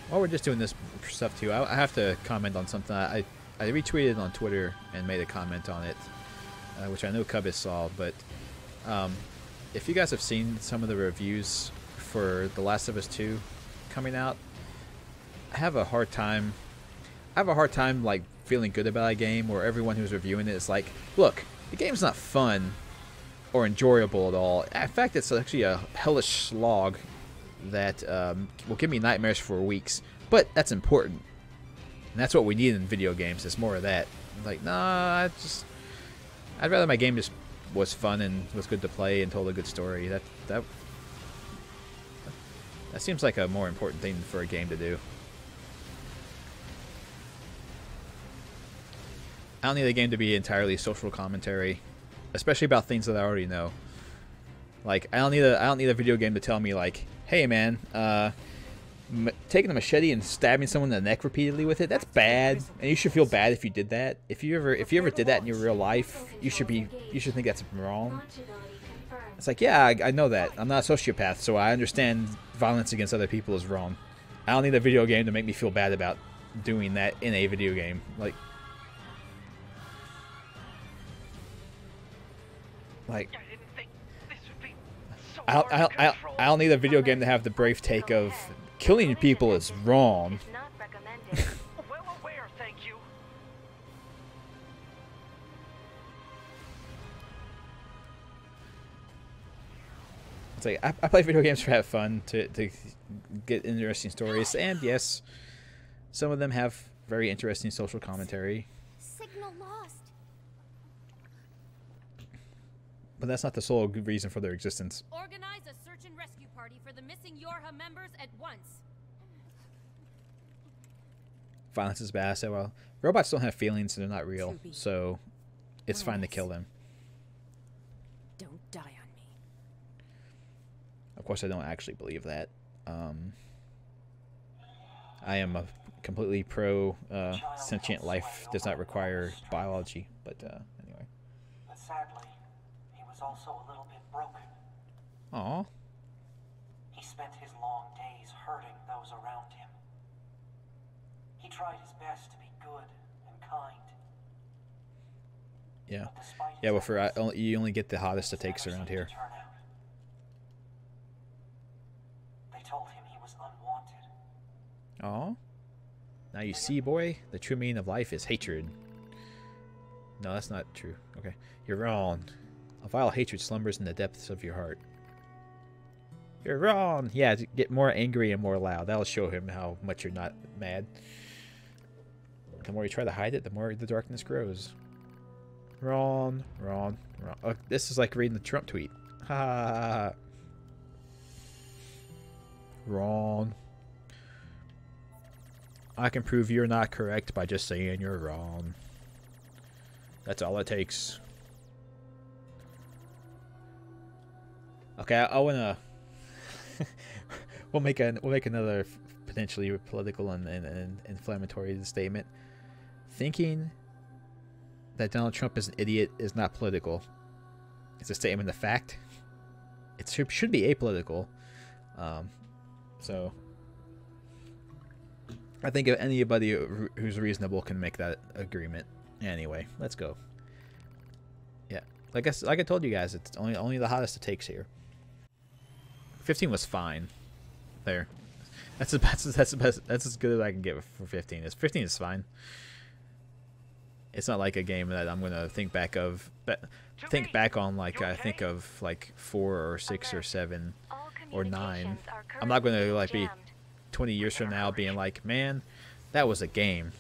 while we're just doing this stuff too, I have to comment on something. I retweeted on Twitter and made a comment on it, which I know Cubis saw. But if you guys have seen some of the reviews for The Last of Us 2 coming out, I have a hard time. Like feeling good about a game where everyone who's reviewing it is like, look, the game's not fun or enjoyable at all. In fact, it's actually a hellish slog that will give me nightmares for weeks. But that's important, and that's what we need in video games. It's more of that. Like, nah, I'd rather my game just was fun and was good to play and told a good story. That seems like a more important thing for a game to do. I don't need a game to be entirely social commentary, especially about things that I already know. Like, I don't need a video game to tell me like, hey man, taking a machete and stabbing someone in the neck repeatedly with it, that's bad, and you should feel bad if you did that. If you ever did that in your real life, you should think that's wrong. It's like, yeah, I know that. I'm not a sociopath, so I understand violence against other people is wrong. I don't need a video game to make me feel bad about doing that in a video game. Like I don't need a video game to have the brave take of killing people is wrong. It's like I play video games to have fun, to get interesting stories, and yes, some of them have very interesting social commentary. Signal lost. But that's not the sole reason for their existence. Organize a search and rescue party for the missing Yorha members at once. Violence is bad. So, well, robots don't have feelings and they're not real, so it's fine to kill them. Don't die on me. Of course, I don't actually believe that. I am a completely pro sentient life does not require biology, but anyway. But sadly, he was also a little bit broken. Aw. He spent his long days hurting those around him. He tried his best to be good and kind. Yeah. But despite Yeah, well, his efforts, you only get the hottest of takes around here. They told him he was unwanted. Aw. Now you see, boy, the true meaning of life is hatred. No, that's not true. Okay. You're wrong. A vile hatred slumbers in the depths of your heart. You're wrong. Yeah, get more angry and more loud. That'll show him how much you're not mad. The more you try to hide it, the more the darkness grows. Wrong, wrong, wrong. Oh, this is like reading the Trump tweet. Ha ha ha. Wrong. I can prove you're not correct by just saying you're wrong. That's all it takes. Okay, I wanna. we'll make another potentially political and inflammatory statement. Thinking that Donald Trump is an idiot is not political. It's a statement of fact. It should be apolitical. So I think anybody who's reasonable can make that agreement. Anyway, let's go. Yeah, like I told you guys, it's only the hottest it takes here. 15 was fine. There, that's the best. That's the best. That's as good as I can get for 15. 15 is fine. It's not like a game that I'm gonna think back on like I think of like 4 or 6 or 7 or 9. I'm not gonna like be 20 years from now being like, man, that was a game.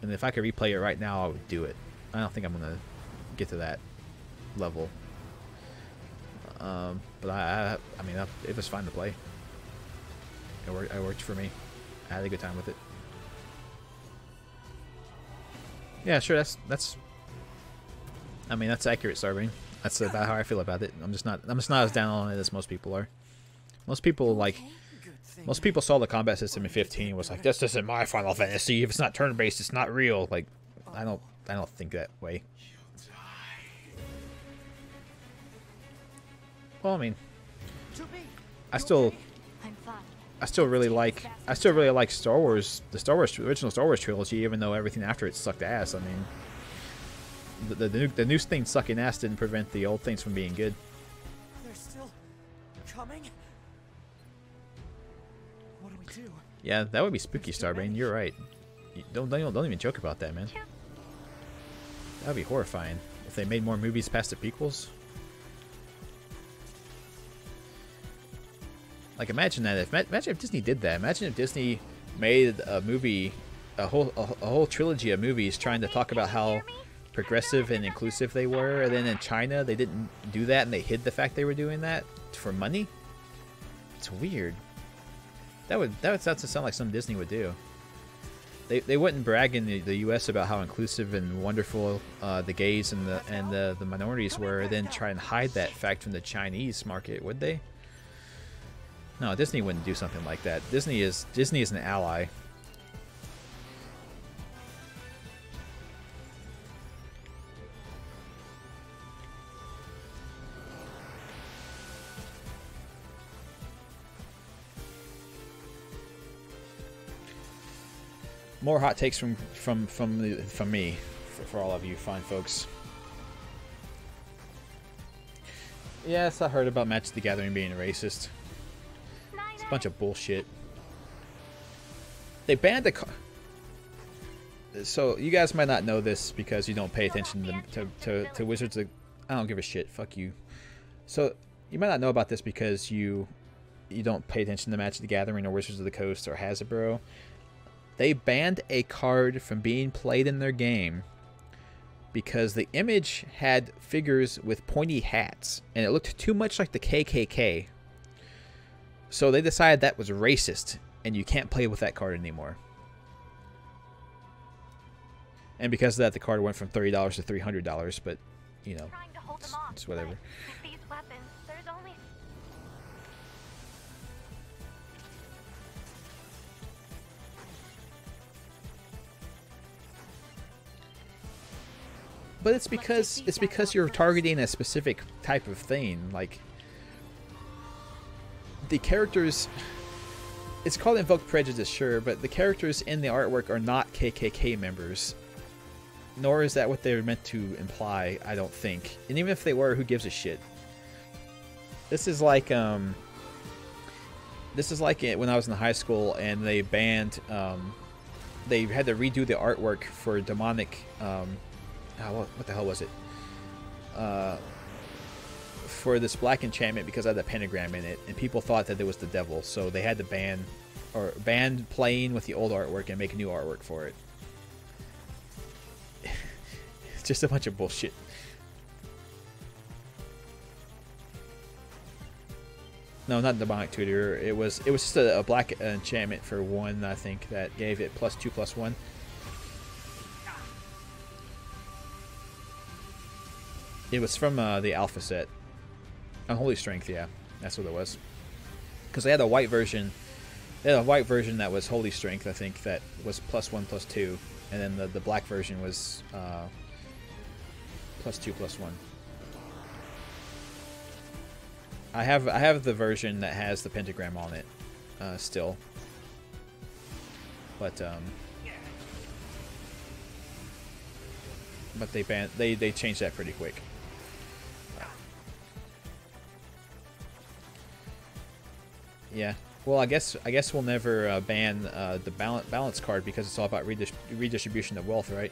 And if I could replay it right now, I would do it. I don't think I'm gonna get to that level. But I mean, it was fun to play. It worked for me. I had a good time with it. Yeah, sure. That's. I mean, that's accurate, Starving. That's about how I feel about it. I'm just not as down on it as most people are. Most people most people saw the combat system in 15 and was like, this isn't my Final Fantasy. If it's not turn-based, it's not real. Like, I don't think that way. Well, I mean, I still. I'm fine. I still really like Star Wars, the original Star Wars trilogy, even though everything after it sucked ass. I mean, the new things sucking ass didn't prevent the old things from being good. They're still coming? What do we do? Yeah, that would be spooky, Starbane. You're right. Don't even joke about that, man. That would be horrifying if they made more movies past the prequels. Like, imagine that. Imagine if Disney did that. Imagine if Disney made a movie, a whole trilogy of movies trying to talk about how progressive and inclusive they were, and then in China they didn't do that and they hid the fact they were doing that for money. It's weird. That would sound like something Disney would do. They wouldn't brag in the U.S. about how inclusive and wonderful the gays and the minorities were, and then try and hide that fact from the Chinese market, would they? No, Disney wouldn't do something like that. Disney is an ally. More hot takes from me for all of you fine folks. Yes, I heard about Magic the Gathering being racist. It's a bunch of bullshit. They banned the so you guys might not know this because you don't pay attention to Wizards of... I don't give a shit. Fuck you. So you might not know about this because you don't pay attention to Magic the Gathering or Wizards of the Coast or Hasbro. They banned a card from being played in their game because the image had figures with pointy hats and it looked too much like the KKK. So they decided that was racist and you can't play with that card anymore. And because of that, the card went from $30 to $300, but, you know, it's whatever. But it's because you're targeting a specific type of thing. Like, the characters, it's called Invoke Prejudice, sure, but the characters in the artwork are not KKK members. Nor is that what they're meant to imply, I don't think. And even if they were, who gives a shit? This is like when I was in high school and they banned, they had to redo the artwork for demonic, what the hell was it? For this black enchantment because it had a pentagram in it, and people thought that it was the devil, so they had to ban playing with the old artwork and make new artwork for it. It's just a bunch of bullshit. No, not demonic tutor. It was just a black enchantment for 1, I think, that gave it +2/+1. It was from the Alpha set. Unholy Strength, yeah. That's what it was. Because they had a white version. They had a white version that was Holy Strength, I think, that was +1/+2. And then the black version was +2/+1. I have the version that has the pentagram on it still. But they changed that pretty quick. Yeah. Well, I guess we'll never ban the balance card because it's all about redistribution of wealth, right?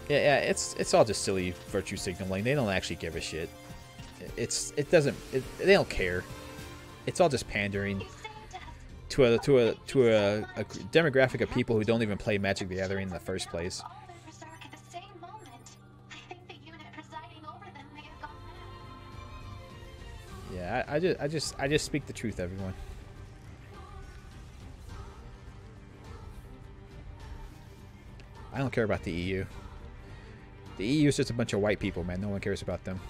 Yeah, it's all just silly virtue signaling. They don't actually give a shit. They don't care. It's all just pandering to a demographic of people who don't even play Magic the Gathering in the first place. Yeah, I just speak the truth, everyone. I don't care about the EU. The EU is just a bunch of white people, man. No one cares about them.